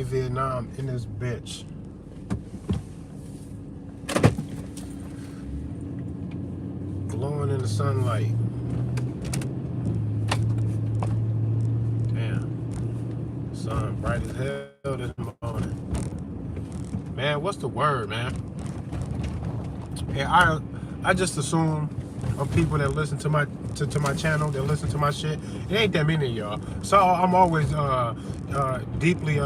Vietnam in this bitch. Glowing in the sunlight. Damn. Sun bright as hell this morning. Man, what's the word, man? Yeah, I just assume of people that listen to my my channel, that listen to my shit. It ain't that many of y'all. So I'm always deeply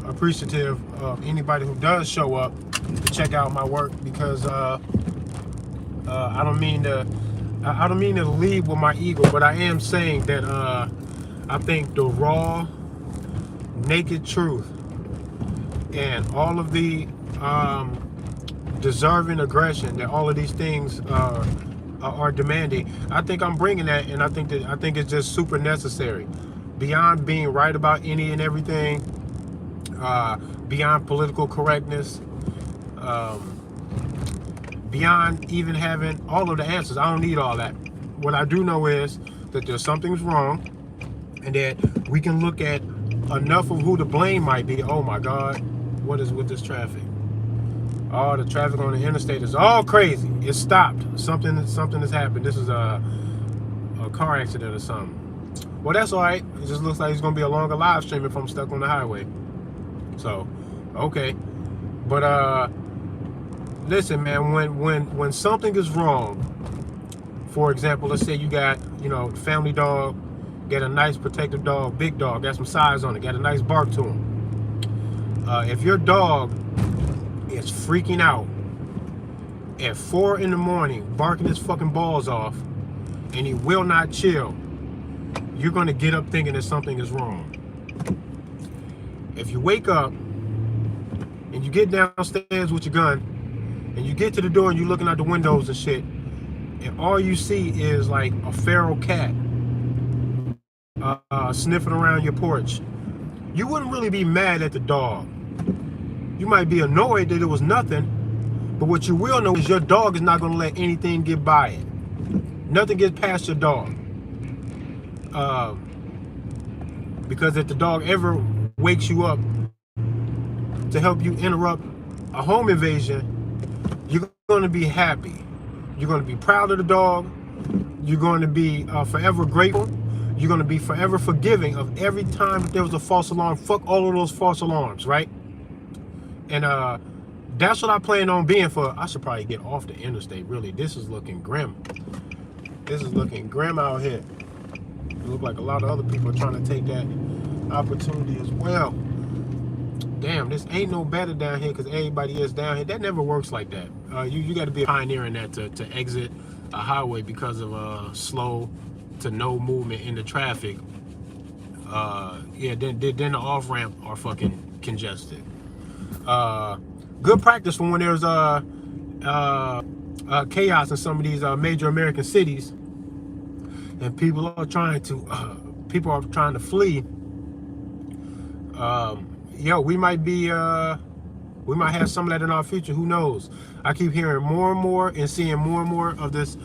appreciative of anybody who does show up to check out my work, because I don't mean to lead with my ego, but I am saying that I think the raw, naked truth and all of the deserving aggression that all of these things are demanding, I think I'm bringing that, and I think it's just super necessary. Beyond being right about any and everything, beyond political correctness, beyond even having all of the answers. I don't need all that. What I do know is that there's something's wrong, and that we can look at enough of who the blame might be. Oh my God, what is with this traffic? Oh, the traffic on the interstate is all crazy. It stopped. Something has happened. This is a car accident or something. Well, that's all right. It just looks like it's gonna be a longer live stream if I'm stuck on the highway. So, okay. But listen, man. When something is wrong, for example, let's say you got, family dog, get a nice protective dog, big dog, got some size on it, got a nice bark to him. If your dog is freaking out at 4 in the morning, barking his fucking balls off, and he will not chill, you're gonna get up thinking that something is wrong. If you wake up and you get downstairs with your gun and you get to the door and you're looking out the windows and shit, and all you see is like a feral cat sniffing around your porch, you wouldn't really be mad at the dog. You might be annoyed that it was nothing, but what you will know is your dog is not going to let anything get by it. Nothing gets past your dog. Because if the dog ever wakes you up to help you interrupt a home invasion, you're going to be happy. You're going to be proud of the dog. You're going to be forever grateful. You're going to be forever forgiving of every time that there was a false alarm. Fuck all of those false alarms, right? And that's what I plan on being for. I should probably get off the interstate, really. This is looking grim. This is looking grim out here. It looks like a lot of other people are trying to take that opportunity as well. Damn, this ain't no better down here because everybody is down here. That never works like that. You got to be a pioneer in that to exit a highway because of slow to no movement in the traffic. Yeah, then the off-ramp are fucking congested. Good practice for when there's chaos in some of these major American cities, and people are trying to flee. We might have some of that in our future. Who knows? I keep hearing more and more and seeing more and more of this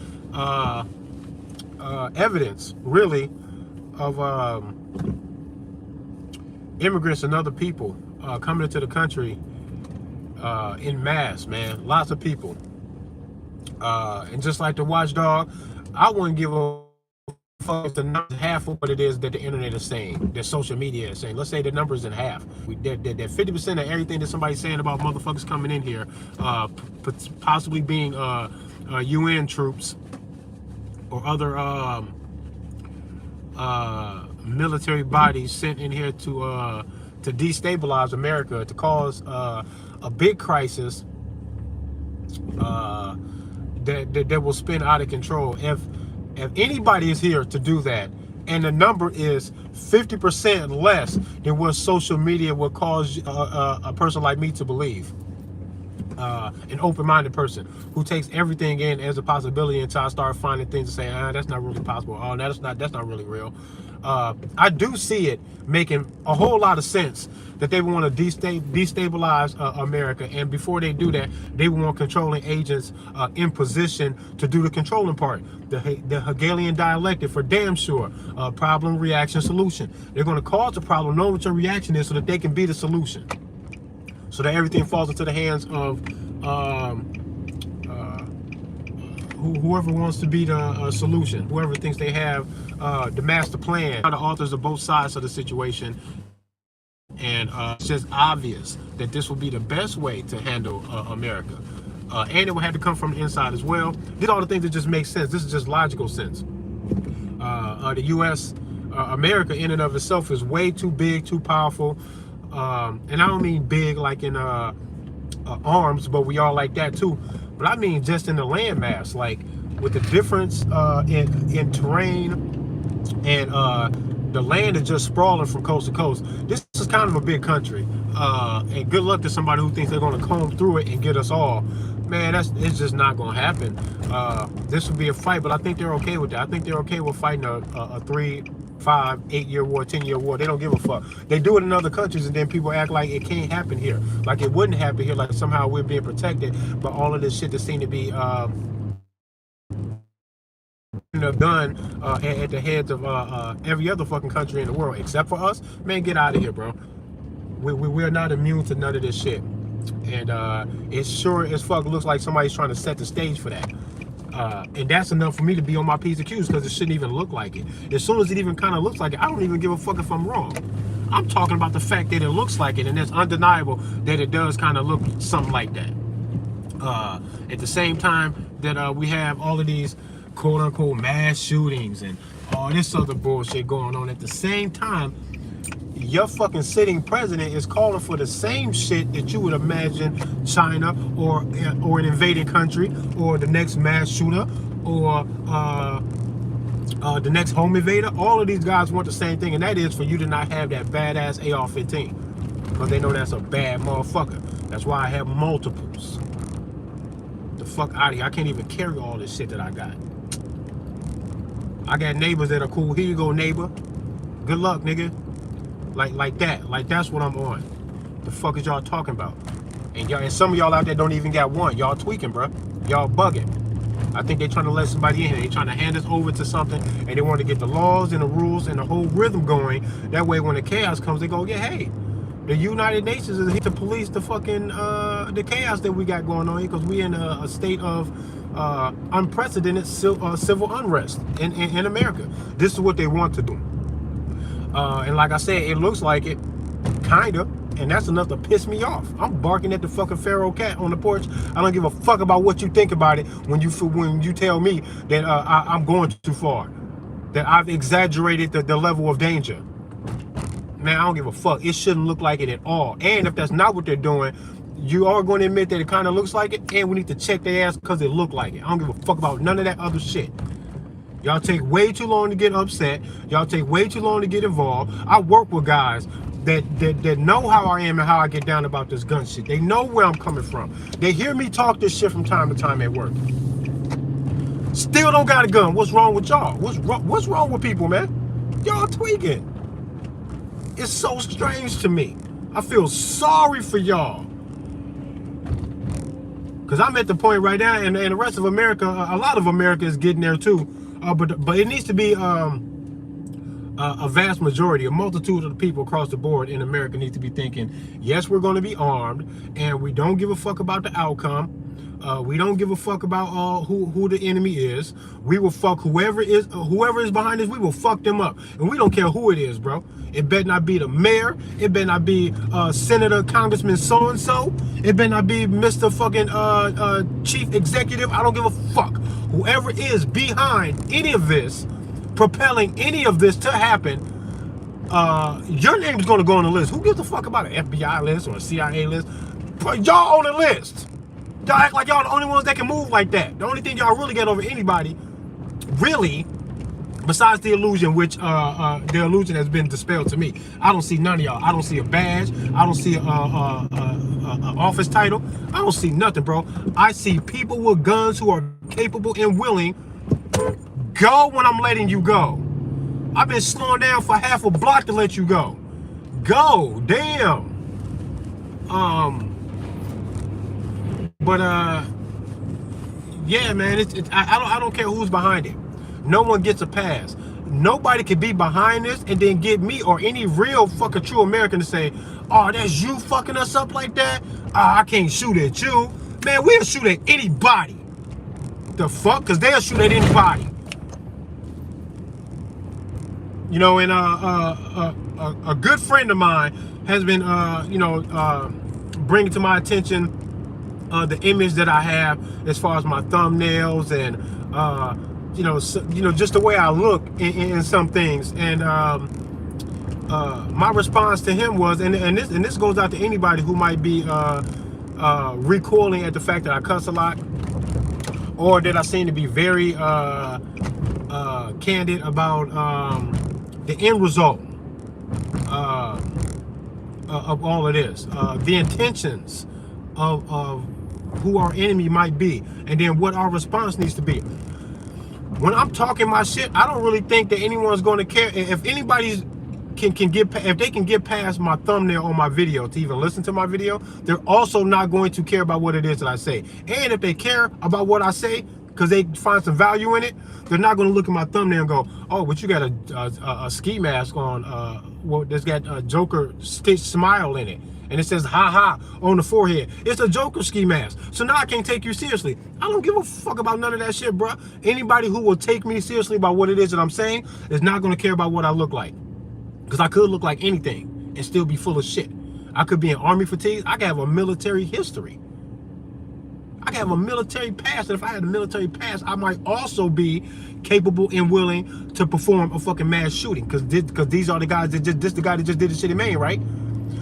evidence, really, of immigrants and other people coming into the country in mass, man. Lots of people. And just like the watchdog, I wouldn't give a fuck if half of what it is that the internet is saying, that social media is saying. Let's say the number's in half. That 50% of everything that somebody's saying about motherfuckers coming in here, possibly being UN troops or other military bodies sent in here to destabilize America, to cause a big crisis that will spin out of control. If anybody is here to do that, and the number is 50% less than what social media would cause a person like me to believe, an open-minded person who takes everything in as a possibility until I start finding things to say, that's not really possible. Oh, that's not really real. I do see it making a whole lot of sense that they want to destabilize America. And before they do that, they want controlling agents in position to do the controlling part. The Hegelian dialectic, for damn sure. Problem, reaction, solution. They're going to cause the problem, know what your reaction is, so that they can be the solution. So that everything falls into the hands of whoever wants to be the solution, whoever thinks they have the master plan. The authors of both sides of the situation, and it's just obvious that this will be the best way to handle America, and it will have to come from the inside as well. These are all the things that just make sense. This is just logical sense. The U.S., America in and of itself is way too big, too powerful, and I don't mean big like in arms, but we are like that too. But I mean just in the landmass, like with the difference in terrain, and the land is just sprawling from coast to coast. This is kind of a big country, and good luck to somebody who thinks they're going to comb through it and get us all. Man, it's just not going to happen. This would be a fight, but I think they're okay with that. I think they're okay with fighting a 3, 5, 8-year war, 10-year war. They don't give a fuck. They do it in other countries, and then people act like it can't happen here, like it wouldn't happen here, like somehow we're being protected. But all of this shit that seemed to be done at the heads of every other fucking country in the world except for us. Man, get out of here, bro. We're not immune to none of this shit, and it sure as fuck looks like somebody's trying to set the stage for that. And that's enough for me to be on my P's and Q's, because it shouldn't even look like it. As soon as it even kind of looks like it, I don't even give a fuck if I'm wrong. I'm talking about the fact that it looks like it, and it's undeniable that it does kind of look something like that. At the same time that we have all of these quote-unquote mass shootings and all this other bullshit going on, at the same time, your fucking sitting president is calling for the same shit that you would imagine China or an invading country or the next mass shooter or the next home invader. All of these guys want the same thing, and that is for you to not have that badass AR-15, because they know that's a bad motherfucker. That's why I have multiples. The fuck out of here. I can't even carry all this shit that I got. I got neighbors that are cool. Here you go, neighbor. Good luck, nigga. Like that. Like that's what I'm on. The fuck is y'all talking about? And y'all, and some of y'all out there don't even got one. Y'all tweaking, bro. Y'all bugging. I think they trying to let somebody in here. They trying to hand us over to something, and they want to get the laws and the rules and the whole rhythm going. That way, when the chaos comes, they go, yeah, hey, the United Nations is here to police the fucking the chaos that we got going on here, because we in a state of unprecedented civil unrest in America. This is what they want to do. And like I said, it looks like it, kinda, and that's enough to piss me off. I'm barking at the fucking feral cat on the porch. I don't give a fuck about what you think about it when you tell me that I'm going too far, that I've exaggerated the level of danger. Man, I don't give a fuck. It shouldn't look like it at all. And if that's not what they're doing, you are going to admit that it kind of looks like it, and we need to check their ass because it looked like it. I don't give a fuck about none of that other shit. Y'all take way too long to get upset. Y'all take way too long to get involved. I work with guys that know how I am and how I get down about this gun shit. They know where I'm coming from. They hear me talk this shit from time to time at work. Still don't got a gun. What's wrong with y'all? What's wrong with people, man? Y'all tweaking. It's so strange to me. I feel sorry for y'all. Because I'm at the point right now, and the rest of America, a lot of America is getting there too. But it needs to be a vast majority, a multitude of the people across the board in America need to be thinking, yes, we're going to be armed, and we don't give a fuck about the outcome. We don't give a fuck about who the enemy is. We will fuck whoever is behind us. We will fuck them up, and we don't care who it is, bro. It better not be the mayor. It better not be Senator, Congressman so and so. It better not be Mr. fucking Chief Executive. I don't give a fuck. Whoever is behind any of this, propelling any of this to happen, your name is going to go on the list. Who gives a fuck about an FBI list or a CIA list? Y'all on the list. Y'all act like y'all the only ones that can move like that. The only thing y'all really get over anybody, really, besides the illusion, which the illusion has been dispelled to me. I don't see none of y'all. I don't see a badge. I don't see a office title. I don't see nothing, bro. I see people with guns who are capable and willing. Go when I'm letting you go. I've been slowing down for half a block to let you go. Go, damn. But yeah, man, I don't care who's behind it. No one gets a pass. Nobody can be behind this and then get me or any real fucking true American to say, oh, that's you fucking us up like that? I can't shoot at you. Man, we'll shoot at anybody. The fuck? Because they'll shoot at anybody. You know, and a good friend of mine has been, bringing to my attention the image that I have as far as my thumbnails and just the way I look in some things. And my response to him was, and this goes out to anybody who might be recoiling at the fact that I cuss a lot, or that I seem to be very candid about the end result of all of this, the intentions of who our enemy might be, and then what our response needs to be. When I'm talking my shit, I don't really think that anyone's going to care if anybody's if they can get past my thumbnail on my video to even listen to my video. They're also not going to care about what it is that I say. And if they care about what I say because they find some value in it, they're not going to look at my thumbnail and go, oh, but you got a ski mask on, well, that's got a Joker stitched smile in it, and it says ha ha on the forehead. It's a Joker ski mask, so now I can't take you seriously. I don't give a fuck about none of that shit, bro. Anybody who will take me seriously about what it is that I'm saying is not going to care about what I look like, because I could look like anything and still be full of shit. I could be in army fatigues. I could have a military history. I can have a military past, and if I had a military past, I might also be capable and willing to perform a fucking mass shooting, because these are the guys that this the guy that just did the shit in Maine, right?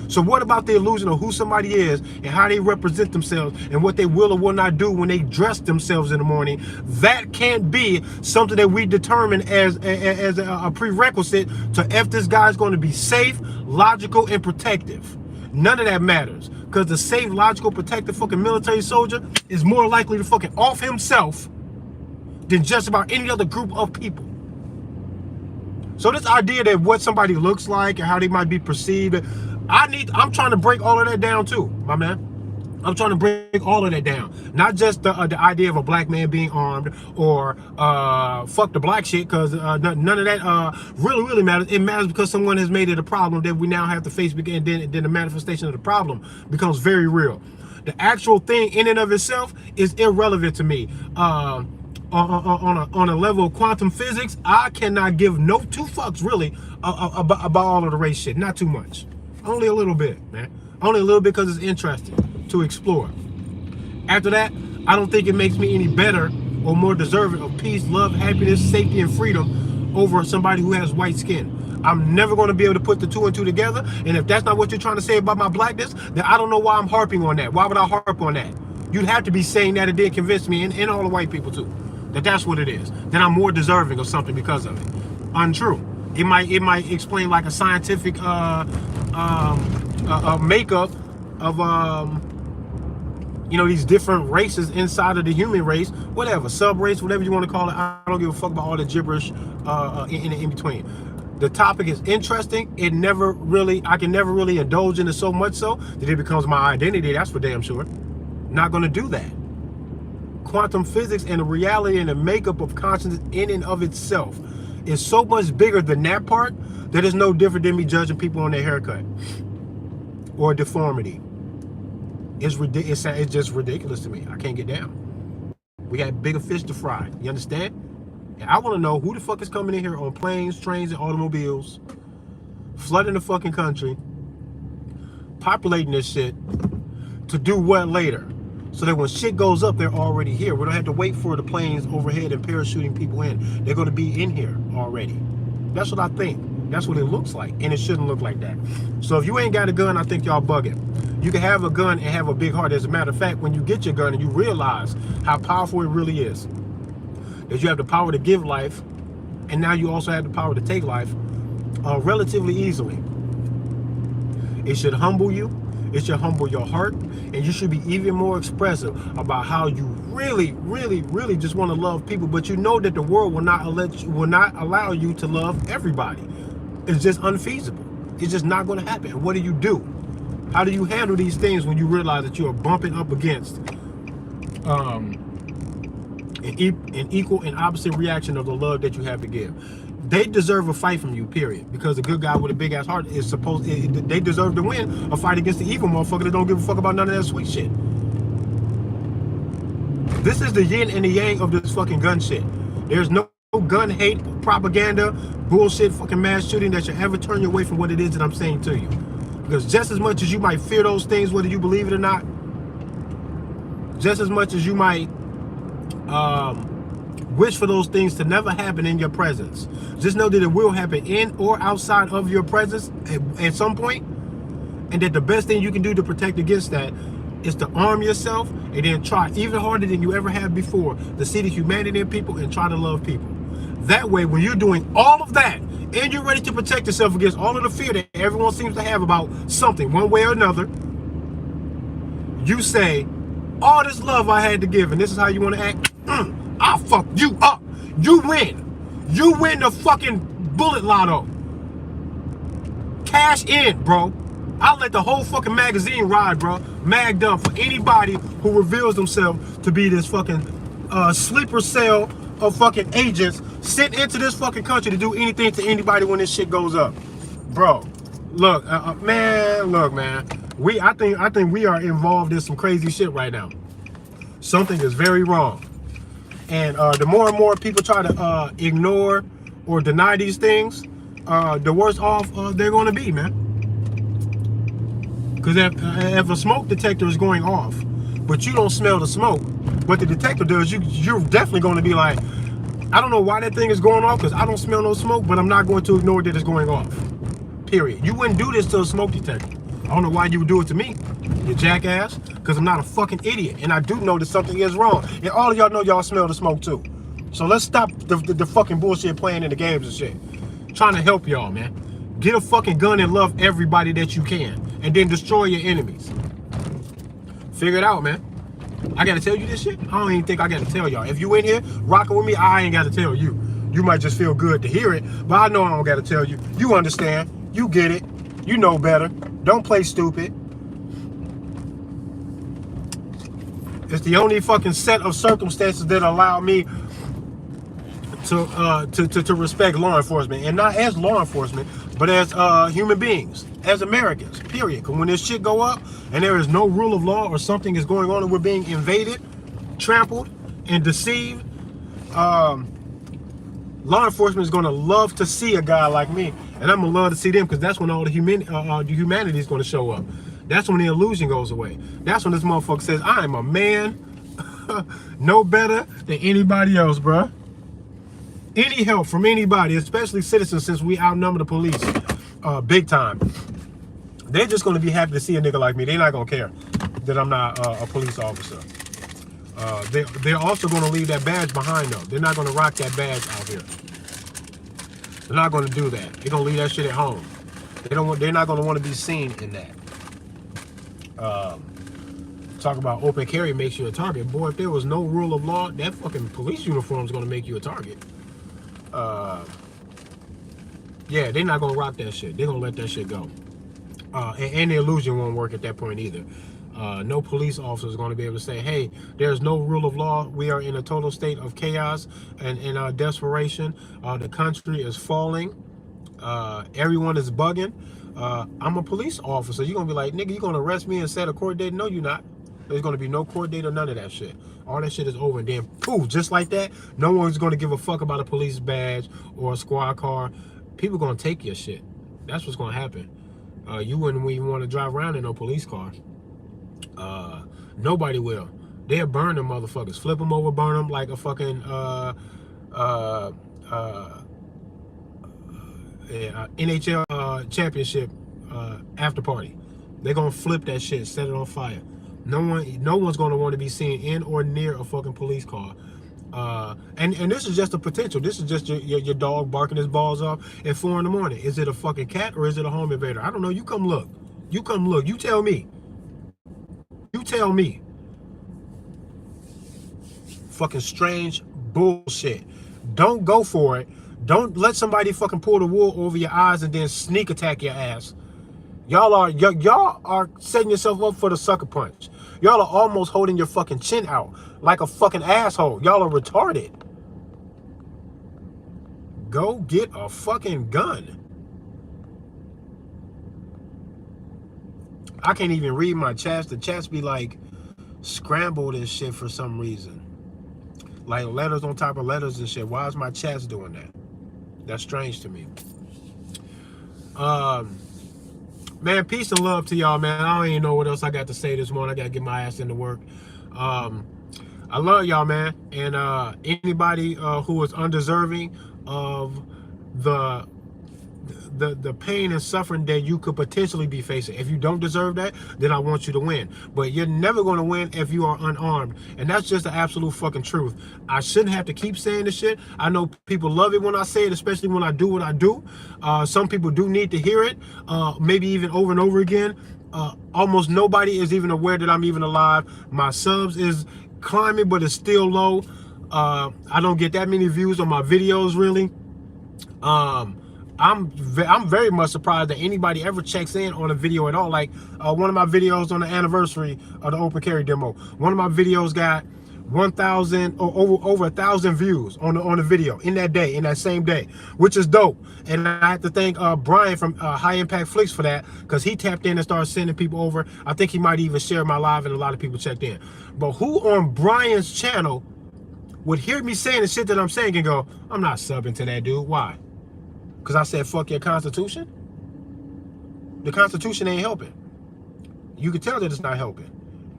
So what about the illusion of who somebody is and how they represent themselves and what they will or will not do when they dress themselves in the morning? That can't be something that we determine as a prerequisite to if this guy's going to be safe, logical, and protective. None of that matters, because the safe, logical, protective fucking military soldier is more likely to fucking off himself than just about any other group of people. So this idea that what somebody looks like and how they might be perceived, I'm trying to break all of that down too, my man. I'm trying to break all of that down. Not just the idea of a black man being armed, or fuck the black shit, because none of that really matters. It matters because someone has made it a problem that we now have to face, and then the manifestation of the problem becomes very real. The actual thing in and of itself is irrelevant to me. On a level of quantum physics, I cannot give no two fucks really about all of the race shit. Not too much. Only a little bit, man. Only a little bit, because it's interesting to explore. After that, I don't think it makes me any better or more deserving of peace, love, happiness, safety, and freedom over somebody who has white skin. I'm never going to be able to put the two and two together. And if that's not what you're trying to say about my blackness, then I don't know why I'm harping on that. Why would I harp on that? You'd have to be saying that, and then convince me, and all the white people too, that that's what it is. Then I'm more deserving of something because of it. Untrue. It might explain like a scientific makeup of these different races inside of the human race, whatever, sub-race, whatever you want to call it. I don't give a fuck about all the gibberish in between. The topic is interesting. I can never really indulge in it so much so that it becomes my identity. That's for damn sure. Not going to do that. Quantum physics and the reality and the makeup of consciousness in and of itself is so much bigger than that part that it's no different than me judging people on their haircut or deformity. It's ridiculous. It's just ridiculous to me. I can't get down. We got bigger fish to fry. You understand? And I want to know who the fuck is coming in here on planes, trains, and automobiles, flooding the fucking country, populating this shit to do what later? So that when shit goes up, they're already here. We don't have to wait for the planes overhead and parachuting people in. They're going to be in here already. That's what I think. That's what it looks like, and it shouldn't look like that. So if you ain't got a gun, I think y'all bugging. You can have a gun and have a big heart. As a matter of fact, when you get your gun and you realize how powerful it really is, that you have the power to give life, and now you also have the power to take life relatively easily. It should humble you. It should humble your heart, and you should be even more expressive about how you really, really, really just want to love people, but you know that the world will not allow you to love everybody. It's just unfeasible. It's just not going to happen. And what do? How do you handle these things when you realize that you are bumping up against an equal and opposite reaction of the love that you have to give? They deserve a fight from you, period. Because a good guy with a big ass heart is supposed, they deserve to win a fight against the evil motherfucker that don't give a fuck about none of that sweet shit. This is the yin and the yang of this fucking gun shit. There's no gun hate, propaganda, bullshit, fucking mass shooting that should ever turn you away from what it is that I'm saying to you. Because just as much as you might fear those things, whether you believe it or not, just as much as you might wish for those things to never happen in your presence, just know that it will happen in or outside of your presence at some point, and that the best thing you can do to protect against that is to arm yourself and then try even harder than you ever have before to see the humanity in people and try to love people. That way, when you're doing all of that and you're ready to protect yourself against all of the fear that everyone seems to have about something one way or another, you say, all this love I had to give, and this is how you want to act, I'll fuck you up. You win. You win the fucking bullet lotto. Cash in, bro. I'll let the whole fucking magazine ride, bro. Magged up for anybody who reveals themselves to be this fucking sleeper cell of fucking agents sent into this fucking country to do anything to anybody when this shit goes up. Bro, look, man, look, man. I think we are involved in some crazy shit right now. Something is very wrong. And the more and more people try to ignore or deny these things, the worse off they're going to be, man. Because if a smoke detector is going off, but you don't smell the smoke, what the detector does, you're definitely going to be like, I don't know why that thing is going off, because I don't smell no smoke, but I'm not going to ignore that it's going off. Period. You wouldn't do this to a smoke detector. I don't know why you would do it to me, you jackass, because I'm not a fucking idiot, and I do know that something is wrong. And all of y'all know y'all smell the smoke too. So let's stop the fucking bullshit playing in the games and shit. Trying to help y'all, man. Get a fucking gun and love everybody that you can, and then destroy your enemies. Figure it out, man. I gotta tell you this shit? I don't even think I gotta tell y'all. If you in here rocking with me, I ain't gotta tell you. You might just feel good to hear it, but I know I don't gotta tell you. You understand. You get it. You know better. Don't play stupid. It's the only fucking set of circumstances that allow me to respect law enforcement, and not as law enforcement, but as human beings, as Americans, period. Because when this shit go up and there is no rule of law or something is going on and we're being invaded, trampled, and deceived, law enforcement is going to love to see a guy like me, and I'm going to love to see them, because that's when all the humanity is going to show up. That's when the illusion goes away. That's when this motherfucker says, I am a man no better than anybody else, bruh. Any help from anybody, especially citizens, since we outnumber the police big time, they're just going to be happy to see a nigga like me. They're not going to care that I'm not a police officer. They're also going to leave that badge behind them. They're not going to rock that badge out here. They're not going to do that. They're going to leave that shit at home. They're not going to want to be seen in that. Talk about open carry makes you a target. Boy, if there was no rule of law, that fucking police uniform is going to make you a target. Yeah, they're not going to rock that shit. They're going to let that shit go. And the illusion won't work at that point either. No police officer is going to be able to say, hey, there's no rule of law. We are in a total state of chaos and desperation. The country is falling. Everyone is bugging. I'm a police officer. You're going to be like, nigga, you going to arrest me and set a court date? No, you're not. There's going to be no court date or none of that shit. All that shit is over. And then, poof, just like that, no one's going to give a fuck about a police badge or a squad car. People going to take your shit. That's what's going to happen. You wouldn't even want to drive around in no police car. Nobody will. They'll burn them motherfuckers. Flip them over, burn them like a fucking NHL championship after party. They're gonna flip that shit, set it on fire. No one's gonna want to be seen in or near a fucking police car. And this is just a potential. This is just your dog barking his balls off at 4 in the morning. Is it a fucking cat or is it a home invader? I don't know. You come look. You come look. You tell me. You tell me. Fucking strange bullshit. Don't go for it. Don't let somebody fucking pull the wool over your eyes and then sneak attack your ass. Y'all are setting yourself up for the sucker punch. Y'all are almost holding your fucking chin out like a fucking asshole. Y'all are retarded. Go get a fucking gun. I can't even read my chats. The chats be like scrambled and shit for some reason. Like letters on top of letters and shit. Why is my chats doing that? That's strange to me. Man, peace and love to y'all, man. I don't even know what else I got to say this morning. I got to get my ass into work. I love y'all, man. And anybody who is undeserving of the pain and suffering that you could potentially be facing. If you don't deserve that, then I want you to win. But you're never going to win if you are unarmed. And that's just the absolute fucking truth. I shouldn't have to keep saying this shit. I know people love it when I say it, especially when I do what I do. Some people do need to hear it, maybe even over and over again. Almost nobody is even aware that I'm even alive. My subs is climbing, but it's still low. I don't get that many views on my videos, really. I'm very much surprised that anybody ever checks in on a video at all. Like one of my videos on the anniversary of the open carry demo. One of my videos got 1,000 or over 1,000 views on the video in that day, in that same day, which is dope. And I have to thank Brian from High Impact Flicks for that, because he tapped in and started sending people over. I think he might even share my live, and a lot of people checked in. But who on Brian's channel would hear me saying the shit that I'm saying and go, I'm not subbing to that dude? Why? Because I said, fuck your Constitution? The Constitution ain't helping. You can tell that it's not helping.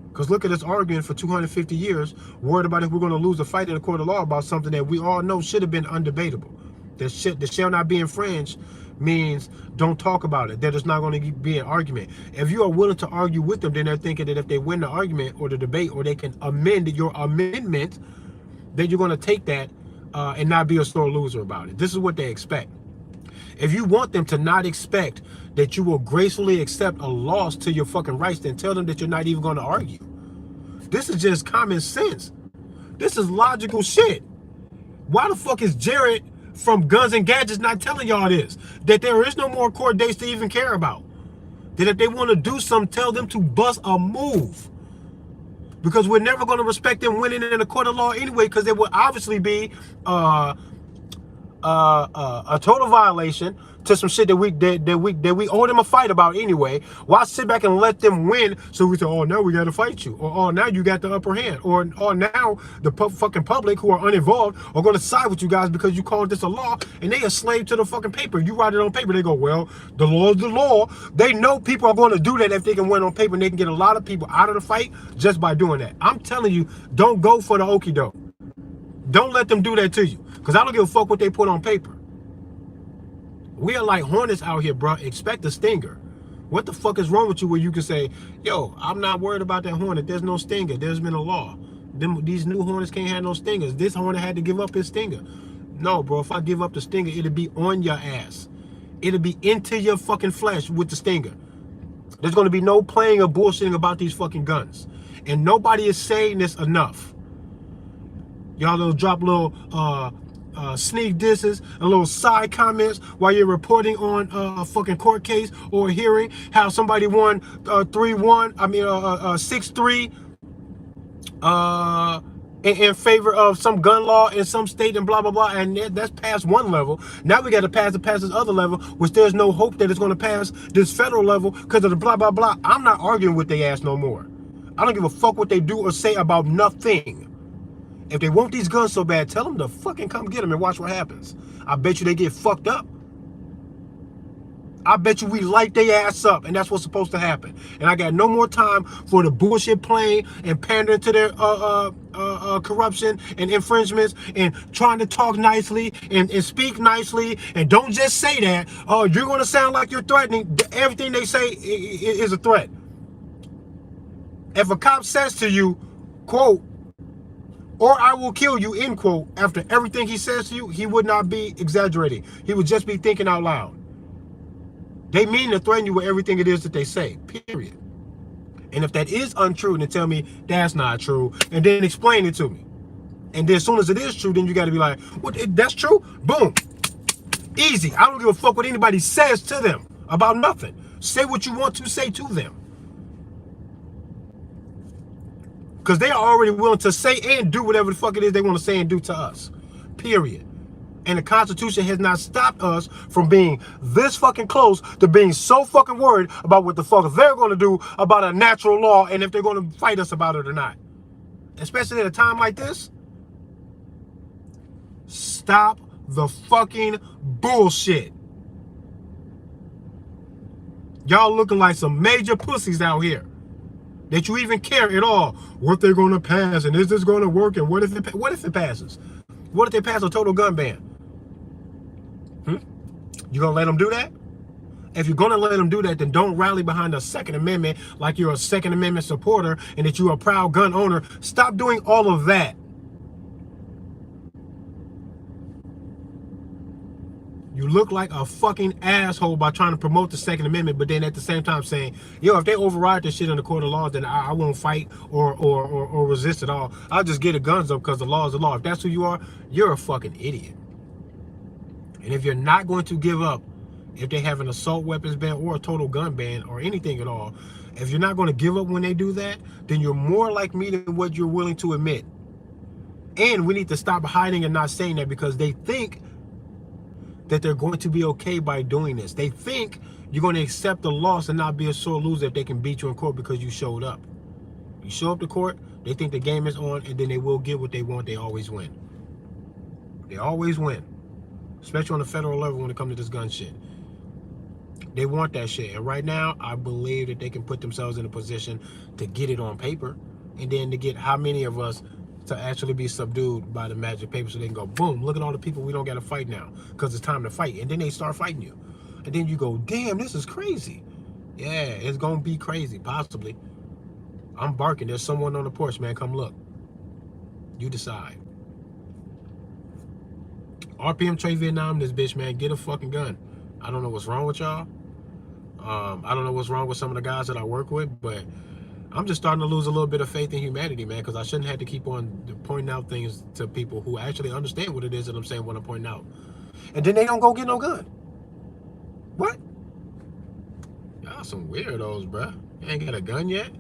Because look at us arguing for 250 years, worried about if we're going to lose a fight in a court of law about something that we all know should have been undebatable. That shall not be infringed means don't talk about it. That it's not going to be an argument. If you are willing to argue with them, then they're thinking that if they win the argument or the debate, or they can amend your amendment, then you're going to take that and not be a sore loser about it. This is what they expect. If you want them to not expect that you will gracefully accept a loss to your fucking rights, then tell them that you're not even going to argue. This is just common sense. This is logical shit. Why the fuck is Jared from Guns and Gadgets not telling y'all this? That there is no more court dates to even care about. That if they want to do something, tell them to bust a move. Because we're never going to respect them winning in a court of law anyway, because it would obviously be a total violation to some shit that we owe them a fight about anyway. Why sit back and let them win? So we say, oh, now we got to fight you, or oh, now you got the upper hand, or now the fucking public who are uninvolved are going to side with you guys because you called this a law, and they a slave to the fucking paper. You write it on paper, they go, well, the law is the law. They know people are going to do that if they can win on paper, and they can get a lot of people out of the fight just by doing that. I'm telling you, don't go for the okie doke. Don't let them do that to you, because I don't give a fuck what they put on paper. We are like hornets out here, bro. Expect a stinger. What the fuck is wrong with you where you can say, yo, I'm not worried about that hornet. There's no stinger. There's been a law. These new hornets can't have no stingers. This hornet had to give up his stinger. No, bro. If I give up the stinger, it'll be on your ass. It'll be into your fucking flesh with the stinger. There's going to be no playing or bullshitting about these fucking guns. And nobody is saying this enough. Y'all will drop little sneak disses and little side comments while you're reporting on a fucking court case or a hearing, how somebody won 3-1, 6-3 in favor of some gun law in some state and blah blah blah, and that's past one level. Now we got to pass this other level, which there's no hope that it's going to pass this federal level because of the blah blah blah. I'm not arguing with their ass no more. I don't give a fuck what they do or say about nothing. If they want these guns so bad, tell them to fucking come get them and watch what happens. I bet you they get fucked up. I bet you we light their ass up, and that's what's supposed to happen. And I got no more time for the bullshit playing and pandering to their corruption and infringements and trying to talk nicely and speak nicely. And don't just say that. Oh, you're going to sound like you're threatening. Everything they say is a threat. If a cop says to you, quote, or I will kill you, end quote, after everything he says to you, he would not be exaggerating. He would just be thinking out loud. They mean to threaten you with everything it is that they say, period. And if that is untrue, then tell me that's not true, and then explain it to me. And then as soon as it is true, then you got to be like, what? That's true? Boom. Easy. I don't give a fuck what anybody says to them about nothing. Say what you want to say to them. Because they are already willing to say and do whatever the fuck it is they want to say and do to us. Period. And the Constitution has not stopped us from being this fucking close to being so fucking worried about what the fuck they're going to do about a natural law and if they're going to fight us about it or not. Especially at a time like this. Stop the fucking bullshit. Y'all looking like some major pussies out here. That you even care at all what they're going to pass and is this going to work and what if it passes? What if they pass a total gun ban? You going to let them do that? If you're going to let them do that, then don't rally behind the Second Amendment like you're a Second Amendment supporter and that you're a proud gun owner. Stop doing all of that. You look like a fucking asshole by trying to promote the Second Amendment, but then at the same time saying, yo, if they override this shit in the court of law, then I won't fight or resist at all. I'll just get the guns up because the law is the law. If that's who you are, you're a fucking idiot. And if you're not going to give up, if they have an assault weapons ban or a total gun ban or anything at all, if you're not going to give up when they do that, then you're more like me than what you're willing to admit. And we need to stop hiding and not saying that because they think that they're going to be okay by doing this. They think you're going to accept the loss and not be a sore loser if they can beat you in court because you showed up. You show up to court, they think the game is on, and then they will get what they want. They always win. They always win. Especially on the federal level when it comes to this gun shit. They want that shit. And right now, I believe that they can put themselves in a position to get it on paper. And then to get how many of us to actually be subdued by the magic paper so they can go, boom, look at all the people we don't got to fight now because it's time to fight. And then they start fighting you. And then you go, damn, this is crazy. Yeah, it's going to be crazy, possibly. I'm barking. There's someone on the porch, man. Come look. You decide. RPM Trade Vietnam, this bitch, man. Get a fucking gun. I don't know what's wrong with y'all. I don't know what's wrong with some of the guys that I work with, but I'm just starting to lose a little bit of faith in humanity, man, because I shouldn't have to keep on pointing out things to people who actually understand what it is that I'm saying when I'm pointing out. And then they don't go get no gun. What? Y'all some weirdos, bruh. You ain't got a gun yet?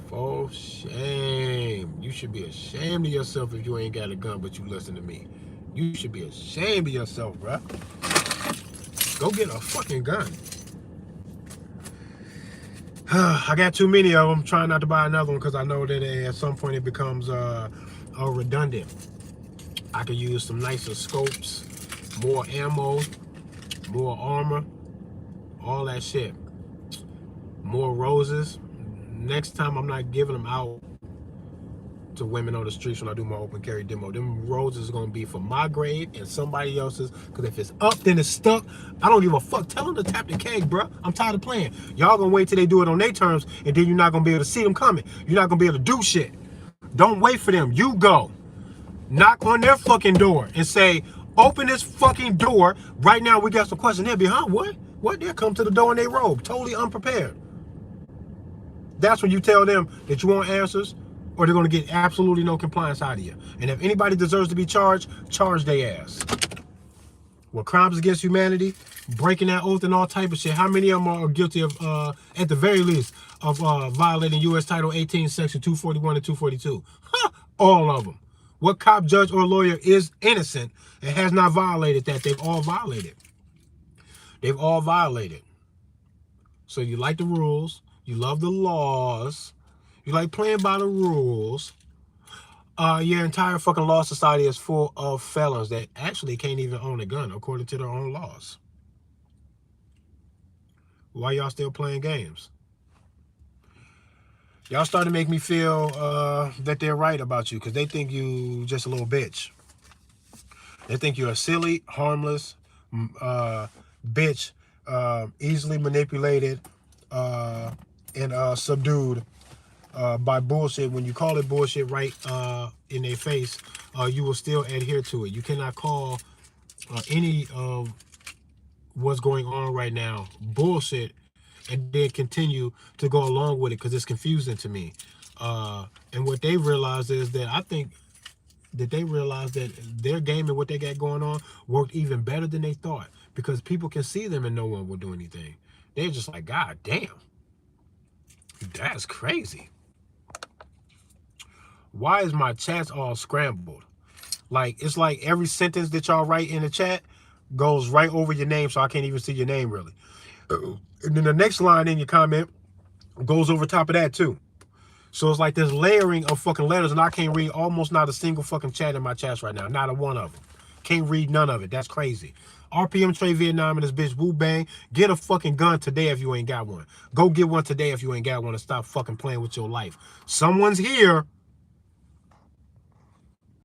For shame. You should be ashamed of yourself if you ain't got a gun, but you listen to me. You should be ashamed of yourself, bruh. Go get a fucking gun. I got too many of them. Trying not to buy another one because I know that at some point it becomes redundant. I could use some nicer scopes, more ammo, more armor, all that shit. More roses. Next time I'm not giving them out to women on the streets when I do my open carry demo. Them roses are gonna be for my grade and somebody else's. Because if it's up, then it's stuck. I don't give a fuck. Tell them to tap the keg, bro. I'm tired of playing. Y'all gonna wait till they do it on their terms, and then you're not gonna be able to see them coming. You're not gonna be able to do shit. Don't wait for them. You go. Knock on their fucking door and say, open this fucking door. Right now, we got some questions. They'll be, huh? What? What? They'll come to the door in their robe, totally unprepared. That's when you tell them that you want answers, or they're going to get absolutely no compliance out of you. And if anybody deserves to be charged, charge their ass. Well, crimes against humanity, breaking that oath and all type of shit. How many of them are guilty of, at the very least, of violating U.S. Title 18, Section 241 and 242? Huh, all of them. What cop, judge, or lawyer is innocent and has not violated that? They've all violated. They've all violated. So you like the rules. You love the laws. You like playing by the rules. Your entire fucking law society is full of felons that actually can't even own a gun according to their own laws. Why y'all still playing games? Y'all starting to make me feel that they're right about you because they think you just a little bitch. They think you're a silly, harmless bitch, easily manipulated and subdued by bullshit. When you call it bullshit right in their face, you will still adhere to it. You cannot call any of what's going on right now bullshit and then continue to go along with it because it's confusing to me. And what they realized is that I think that they realized that their game and what they got going on worked even better than they thought because people can see them and no one will do anything. They're just like, God damn, that's crazy. Why is my chats all scrambled? Like, it's like every sentence that y'all write in the chat goes right over your name, so I can't even see your name really. And then the next line in your comment goes over top of that too. So it's like this layering of fucking letters, and I can't read almost not a single fucking chat in my chats right now. Not a one of them. Can't read none of it. That's crazy. RPM Trey Vietnam and this bitch Wu Bang. Get a fucking gun today if you ain't got one. Go get one today if you ain't got one, and stop fucking playing with your life. Someone's here